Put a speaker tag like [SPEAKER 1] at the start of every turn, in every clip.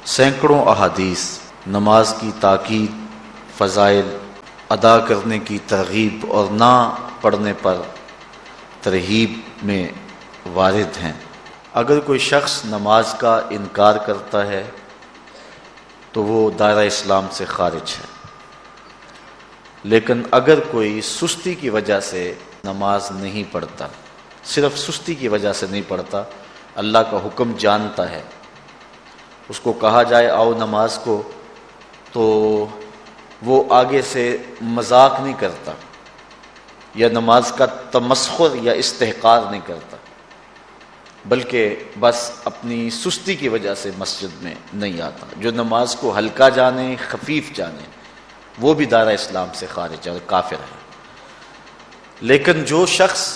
[SPEAKER 1] سینکڑوں احادیث نماز کی تاکید، فضائل، ادا کرنے کی ترغیب اور نہ پڑھنے پر ترہیب میں وارد ہیں۔ اگر کوئی شخص نماز کا انکار کرتا ہے تو وہ دائرہ اسلام سے خارج ہے، لیکن اگر کوئی سستی کی وجہ سے نماز نہیں پڑھتا، صرف سستی کی وجہ سے نہیں پڑھتا، اللہ کا حکم جانتا ہے، اس کو کہا جائے آؤ نماز کو، تو وہ آگے سے مذاق نہیں کرتا یا نماز کا تمسخر یا استحقار نہیں کرتا، بلکہ بس اپنی سستی کی وجہ سے مسجد میں نہیں آتا۔ جو نماز کو ہلکا جانے، خفیف جانے، وہ بھی دائرہ اسلام سے خارج ہے اور کافر ہے۔ لیکن جو شخص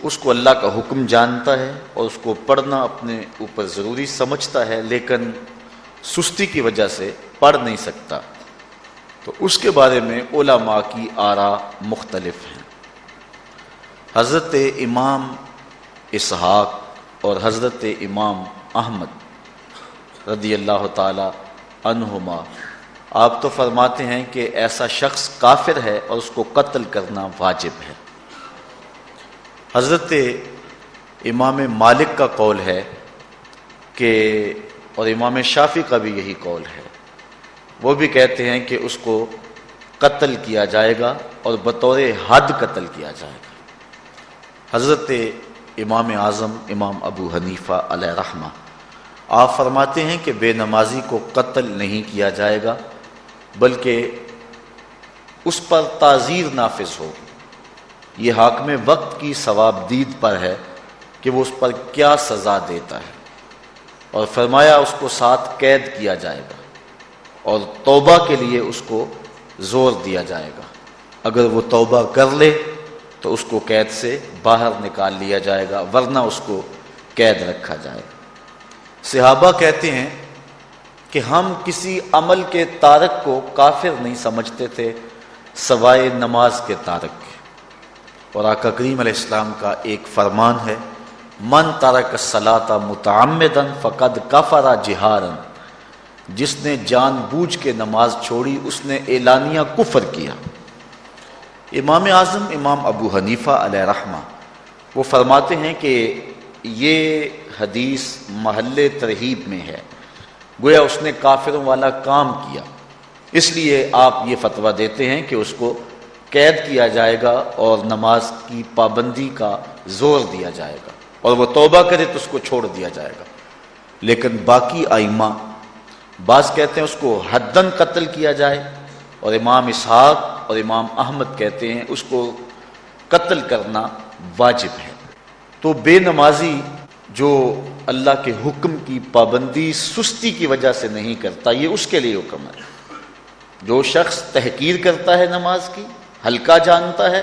[SPEAKER 1] اس کو اللہ کا حکم جانتا ہے اور اس کو پڑھنا اپنے اوپر ضروری سمجھتا ہے لیکن سستی کی وجہ سے پڑھ نہیں سکتا، تو اس کے بارے میں علماء کی آراء مختلف ہیں۔ حضرت امام اسحاق اور حضرت امام احمد رضی اللہ تعالی عنہما آپ تو فرماتے ہیں کہ ایسا شخص کافر ہے اور اس کو قتل کرنا واجب ہے۔ حضرت امام مالک کا قول ہے کہ، اور امام شافعی کا بھی یہی قول ہے، وہ بھی کہتے ہیں کہ اس کو قتل کیا جائے گا اور بطور حد قتل کیا جائے گا۔ حضرت امام اعظم امام ابو حنیفہ علیہ رحمہ آپ فرماتے ہیں کہ بے نمازی کو قتل نہیں کیا جائے گا، بلکہ اس پر تعزیر نافذ ہوگی۔ یہ حاکم وقت کی ثوابدید پر ہے کہ وہ اس پر کیا سزا دیتا ہے، اور فرمایا اس کو 7 قید کیا جائے گا اور توبہ کے لیے اس کو زور دیا جائے گا۔ اگر وہ توبہ کر لے تو اس کو قید سے باہر نکال لیا جائے گا، ورنہ اس کو قید رکھا جائے گا۔ صحابہ کہتے ہیں کہ ہم کسی عمل کے تارک کو کافر نہیں سمجھتے تھے سوائے نماز کے تارک کے، اور آقا کریم علیہ السلام کا ایک فرمان ہے، من ترک الصلاۃ متعمدا فقد کفر جہارا، جس نے جان بوجھ کے نماز چھوڑی اس نے اعلانیہ کفر کیا۔ امام اعظم امام ابو حنیفہ علیہ رحمہ وہ فرماتے ہیں کہ یہ حدیث محل ترہیب میں ہے، گویا اس نے کافروں والا کام کیا، اس لیے آپ یہ فتویٰ دیتے ہیں کہ اس کو قید کیا جائے گا اور نماز کی پابندی کا زور دیا جائے گا، اور وہ توبہ کرے تو اس کو چھوڑ دیا جائے گا۔ لیکن باقی ائمہ بعض کہتے ہیں اس کو حداً قتل کیا جائے، اور امام اسحاق اور امام احمد کہتے ہیں اس کو قتل کرنا واجب ہے۔ تو بے نمازی جو اللہ کے حکم کی پابندی سستی کی وجہ سے نہیں کرتا، یہ اس کے لیے حکم ہے۔ جو شخص تحقیر کرتا ہے نماز کی، ہلکا جانتا ہے،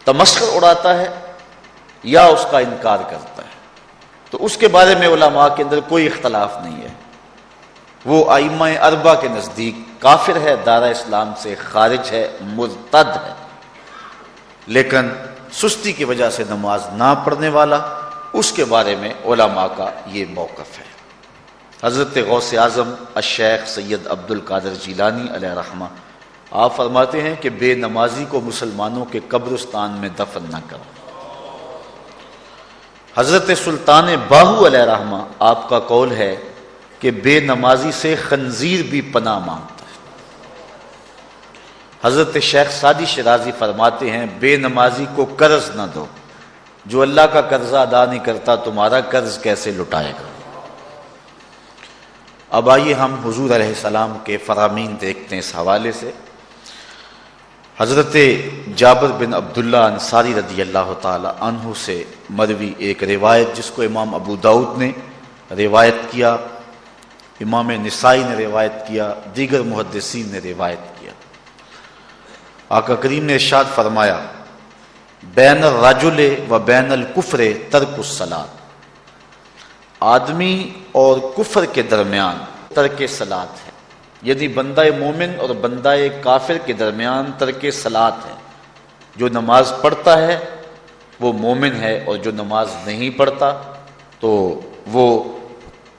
[SPEAKER 1] تمسخر اڑاتا ہے یا اس کا انکار کرتا ہے، تو اس کے بارے میں علماء کے اندر کوئی اختلاف نہیں ہے، وہ ائمہ اربعہ کے نزدیک کافر ہے، دائرہ اسلام سے خارج ہے، مرتد ہے۔ لیکن سستی کی وجہ سے نماز نہ پڑھنے والا، اس کے بارے میں علماء کا یہ موقف ہے۔ حضرت غوث اعظم الشیخ سید عبد القادر جیلانی علیہ رحمہ آپ فرماتے ہیں کہ بے نمازی کو مسلمانوں کے قبرستان میں دفن نہ کرو۔ حضرت سلطان باہو علیہ رحمہ آپ کا قول ہے کہ بے نمازی سے خنزیر بھی پناہ مانگتا ہے۔ حضرت شیخ سعدی شیرازی فرماتے ہیں بے نمازی کو قرض نہ دو، جو اللہ کا قرضہ ادا نہیں کرتا تمہارا قرض کیسے لٹائے گا۔ اب آئیے ہم حضور علیہ السلام کے فرامین دیکھتے ہیں اس حوالے سے۔ حضرت جابر بن عبداللہ انصاری رضی اللہ تعالی عنہ سے مروی ایک روایت جس کو امام ابو داؤد نے روایت کیا، امام نسائی نے روایت کیا، دیگر محدثین نے روایت کیا۔ آقا کریم نے ارشاد فرمایا بین الرجل و بین الکفر ترک الصلاۃ، آدمی اور کفر کے درمیان ترک صلاۃ ہے، یعنی بندہ مومن اور بندہ کافر کے درمیان ترک صلاۃ ہے۔ جو نماز پڑھتا ہے وہ مومن ہے، اور جو نماز نہیں پڑھتا تو وہ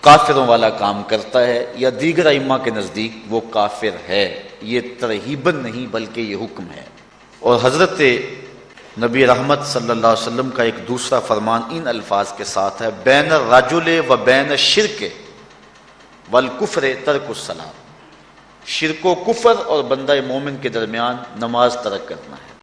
[SPEAKER 1] کافروں والا کام کرتا ہے یا دیگر ائمہ کے نزدیک وہ کافر ہے. یہ ترہیباً نہیں بلکہ یہ حکم ہے. اور حضرت نبی رحمت صلی اللہ علیہ وسلم کا ایک دوسرا فرمان ان الفاظ کے ساتھ ہے: بین الرجل و بین الشرک والکفر ترک الصلاۃ. شرک و کفر اور بندہ مومن کے درمیان نماز ترک کرنا ہے.